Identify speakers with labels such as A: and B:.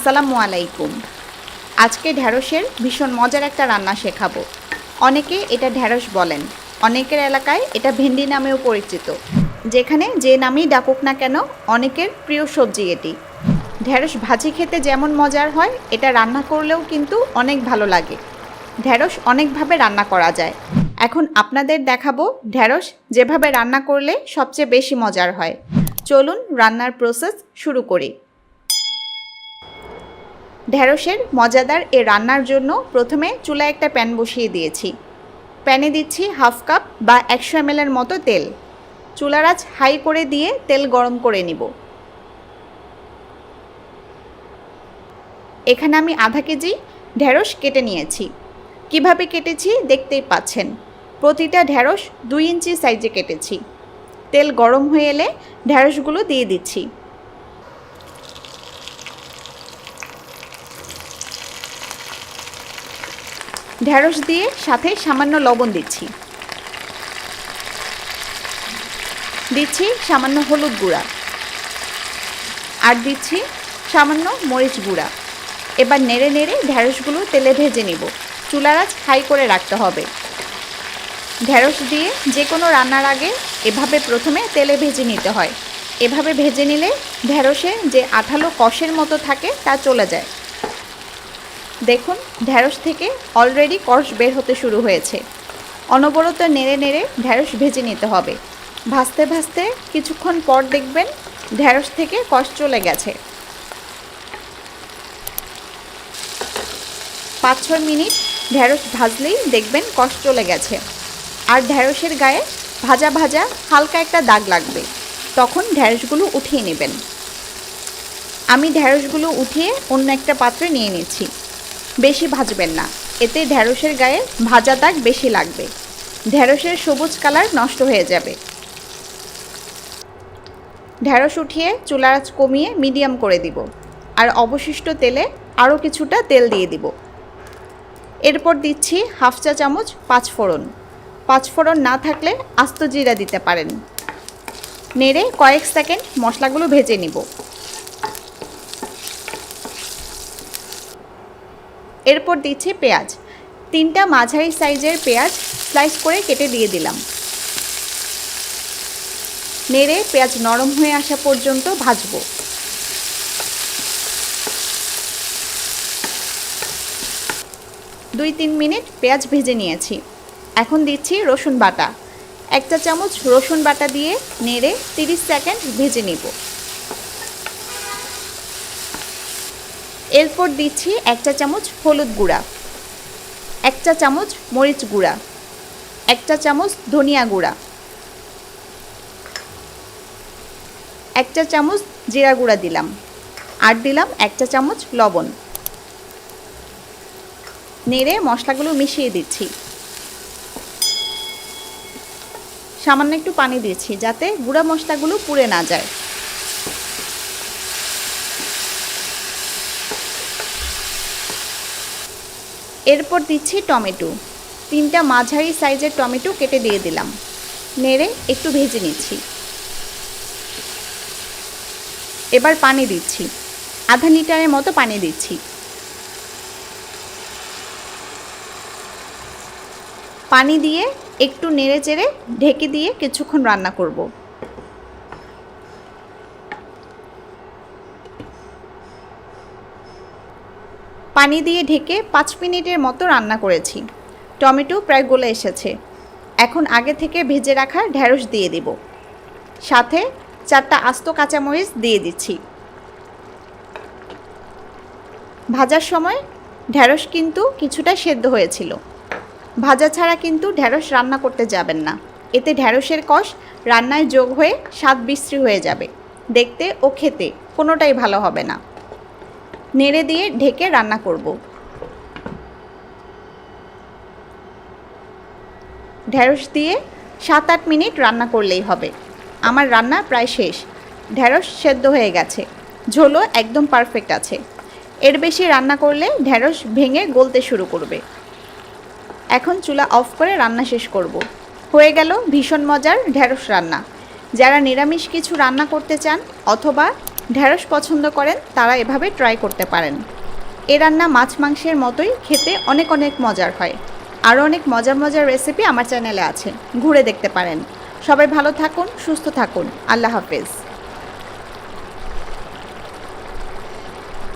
A: আসসালামু আলাইকুম। আজকে ঢ্যাঁড়সের ভীষণ মজার একটা রান্না শেখাবো। অনেকে এটা ঢ্যাঁড়স বলেন, অনেকের এলাকায় এটা ভেন্ডি নামেও পরিচিত। যেখানে যে নামেই ডাকুক না কেন, অনেকের প্রিয় সবজি এটি। ঢ্যাঁড়স ভাজি খেতে যেমন মজার হয়, এটা রান্না করলেও কিন্তু অনেক ভালো লাগে। ঢ্যাঁড়স অনেকভাবে রান্না করা যায়। এখন আপনাদের দেখাবো ঢ্যাঁড়স যেভাবে রান্না করলে সবচেয়ে বেশি মজার হয়। চলুন রান্নার প্রসেস শুরু করি। ঢ্যাঁড়সের মজাদার এ রান্নার জন্য প্রথমে চুলায় একটা প্যান বসিয়ে দিয়েছি। প্যানে দিচ্ছি হাফ কাপ বা 100 ml মতো তেল। চুলার আঁচ হাই করে দিয়ে তেল গরম করে নিব। এখানে আমি আধা কেজি ঢ্যাঁড়স কেটে নিয়েছি। কিভাবে কেটেছি দেখতেই পাচ্ছেন। প্রতিটা ঢ্যাঁড়স 2 ইঞ্চি সাইজে কেটেছি। তেল গরম হয়ে এলে ঢ্যাঁড়সগুলো দিয়ে দিচ্ছি। ঢ্যাঁড়স দিয়ে সাথে সামান্য লবণ দিচ্ছি সামান্য হলুদ গুঁড়া আর দিচ্ছি সামান্য মরিচ গুঁড়া। এবার নেড়ে নেড়ে ঢ্যাঁড়সগুলো তেলে ভেজে নিব। চুলার আঁচ হাই করে রাখতে হবে। ঢ্যাঁড়স দিয়ে যে কোনো রান্নার আগে এভাবে প্রথমে তেলে ভেজে নিতে হয়। এভাবে ভেজে নিলে ঢ্যাঁড়সে যে আঠালো কষের মতো থাকে তা চলে যায়। দেখুন ঢ্যাঁড়স থেকে অলরেডি কষ বের হতে শুরু হয়েছে। অনবরত নেড়ে নেড়ে ঢ্যাঁড়স ভেজে নিতে হবে। ভাজতে ভাজতে কিছুক্ষণ পর দেখবেন ঢ্যাঁড়স থেকে কষ চলে গেছে। 5-6 মিনিট ঢ্যাঁড়স ভাজলেই দেখবেন কষ চলে গেছে। আর ঢ্যাঁড়সের গায়ে ভাজা ভাজা হালকা একটা দাগ লাগবে। তখন ঢ্যাঁড়সগুলো উঠিয়ে নেবেন। আমি ঢ্যাঁড়সগুলো উঠিয়ে অন্য একটা পাত্রে নিয়ে নিচ্ছি। বেশি ভাজবেন না, এতে ঢ্যাঁড়সের গায়ে ভাজা দাগ বেশি লাগবে। ঢ্যাঁড়সের সবুজ কালার নষ্ট হয়ে যাবে। ঢ্যাঁড়স উঠিয়ে চুলার আঁচ কমিয়ে মিডিয়াম করে দিব। আর অবশিষ্ট তেলে আরও কিছুটা তেল দিয়ে দিব। এরপর দিচ্ছি হাফ চা চামচ পাঁচফোড়ন। পাঁচফোড়ন না থাকলে আস্ত জিরা দিতে পারেন। নেড়ে কয়েক সেকেন্ড মশলাগুলো ভেজে নিব। এরপর দিচ্ছি পেঁয়াজ। 3টা মাঝারি সাইজের পেঁয়াজ স্লাইস করে কেটে দিয়ে দিলাম। নেড়ে পেঁয়াজ নরম হয়ে আসা পর্যন্ত ভাজব। দুই 3 মিনিট পেঁয়াজ ভেজে নিয়েছি। এখন দিচ্ছি রসুন বাটা। 1 চা চামচ রসুন বাটা দিয়ে নেড়ে 30 সেকেন্ড ভেজে নিব। এরপর দিচ্ছি 1 চা চামচ হলুদ গুঁড়া, 1 চা চামচ মরিচ গুঁড়া, 1 চা চামচ ধনিয়া গুঁড়া, 1 চা চামচ জিরা গুঁড়া দিলাম। আর দিলাম 1 চা চামচ লবণ। নেড়ে মশলাগুলো মিশিয়ে দিচ্ছি। সামান্য একটু পানি দিয়েছি যাতে গুঁড়া মশলাগুলো পুড়ে না যায়। এরপর দিচ্ছি টমেটো। 3টা মাঝারি সাইজের টমেটো কেটে দিয়ে দিলাম। নেড়ে একটু ভেজে নিচ্ছি। এবার পানি দিচ্ছি। আধা লিটারের মতো পানি দিচ্ছি। পানি দিয়ে একটু নেড়ে চেড়ে ঢেকে দিয়ে কিছুক্ষণ রান্না করব। পানি দিয়ে ঢেকে 5 মিনিটের মতো রান্না করেছি। টমেটো প্রায় গলে এসেছে। এখন আগে থেকে ভেজে রাখা ঢ্যাঁড়স দিয়ে দিব। সাথে 4টা আস্ত কাঁচামরিচ দিয়ে দিচ্ছি। ভাজার সময় ঢ্যাঁড়স কিন্তু কিছুটা সেদ্ধ হয়েছিল। ভাজা ছাড়া কিন্তু ঢ্যাঁড়স রান্না করতে যাবেন না। এতে ঢ্যাঁড়সের কষ রান্নায় যোগ হয়ে স্বাদ বিশ্রী হয়ে যাবে। দেখতে ও খেতে কোনোটাই ভালো হবে না। নেড়ে দিয়ে ঢেকে রান্না করব। ঢ্যাঁড়স দিয়ে 7-8 মিনিট রান্না করলেই হবে। আমার রান্না প্রায় শেষ। ঢ্যাঁড়স সেদ্ধ হয়ে গেছে। ঝোলও একদম পারফেক্ট আছে। এর বেশি রান্না করলে ঢ্যাঁড়স ভেঙে গলতে শুরু করবে। এখন চুলা অফ করে রান্না শেষ করব। হয়ে গেল ভীষণ মজার ঢ্যাঁড়স রান্না। যারা নিরামিষ কিছু রান্না করতে চান অথবা ঢেঁড়স পছন্দ করেন তারা এভাবে ট্রাই করতে পারেন। এ রান্না মাছ মাংসের মতোই খেতে অনেক অনেক মজার হয়। আরও অনেক মজার মজার রেসিপি আমার চ্যানেলে আছে, ঘুরে দেখতে পারেন। সবাই ভালো থাকুন, সুস্থ থাকুন। আল্লাহ হাফেজ।